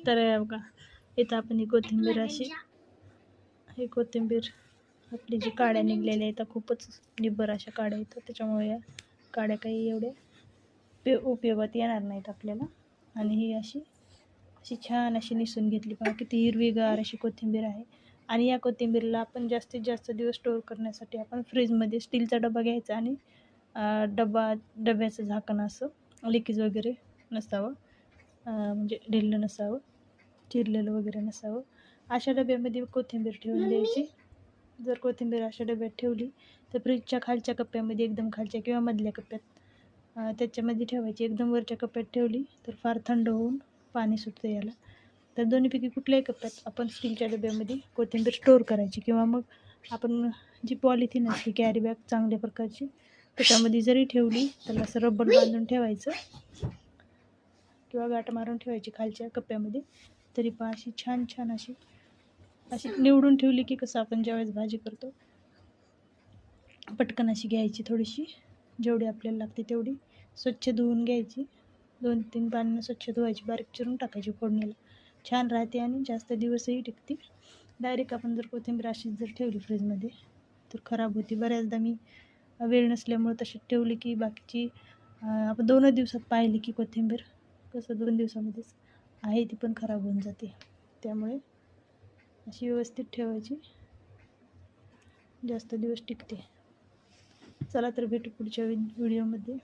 तर बघा इथं आपण ही कोथिंबीर अशी, ही कोथिंबीर आपली जी काड्या निघलेल्या आहेत खूपच निब्बर अशा काड्या येतात, त्याच्यामुळे या काड्या काही एवढ्या उपयोगात येणार नाहीत आपल्याला. आणि ही अशी अशी छान अशी निसून घेतली पहा, किती हिरवीगार अशी कोथिंबीर आहे. आणि या कोथिंबीरला आपण जास्तीत जास्त दिवस स्टोअर करण्यासाठी आपण फ्रीजमध्ये स्टीलचा डबा घ्यायचा आणि डब्याचं झाकण असं लिकेज वगैरे नसावं, म्हणजे ढिल्लं नसावं, चिरलेलं वगैरे नसावं, अशा डब्यामध्ये कोथिंबीर ठेवून द्यायची. जर कोथिंबीर अशा डब्यात ठेवली तर फ्रीजच्या खालच्या कप्प्यामध्ये, एकदम खालच्या किंवा मधल्या कप्प्यात त्याच्यामध्ये ठेवायची. एकदम वरच्या कप्प्यात ठेवली तर फार थंड होऊन पाणी सुटतं याला. तर दोन्हीपैकी कुठल्याही कप्प्यात आपण स्टीलच्या डब्यामध्ये कोथिंबीर स्टोअर करायची, किंवा मग आपण जी पॉलिथिन असते कॅरी बॅग चांगल्या प्रकारची, त्याच्यामध्ये जरी ठेवली तर असं रबर बांधून ठेवायचं किंवा गाठ मारून ठेवायची खालच्या कप्प्यामध्ये. तरी पण अशी छान छान अशी निवडून ठेवली की कसं आपण ज्यावेळेस भाजी करतो पटकन अशी घ्यायची, थोडीशी जेवढी आपल्याला लागते तेवढी स्वच्छ धुवून घ्यायची, 2-3 पाण्यानं स्वच्छ धुवायची, बारीक चिरून टाकायची फोडणीला. छान राहते आणि जास्त दिवसही टिकते. डायरेक्ट आपण जर कोथिंबीर अशीच जर ठेवली फ्रीजमध्ये तर खराब होती. बऱ्याचदा मी वेळ नसल्यामुळे तशी ठेवली की बाकीची आपण 2 दिवसात पाहिली की कोथिंबीर कसं 2 दिवसामध्येच आहे ती पण खराब होऊन जाते. त्यामुळे अशी व्यवस्थित ठेवायची, जास्त दिवस टिकते. चला तर भेटू पुढच्या व्हिडिओमध्ये.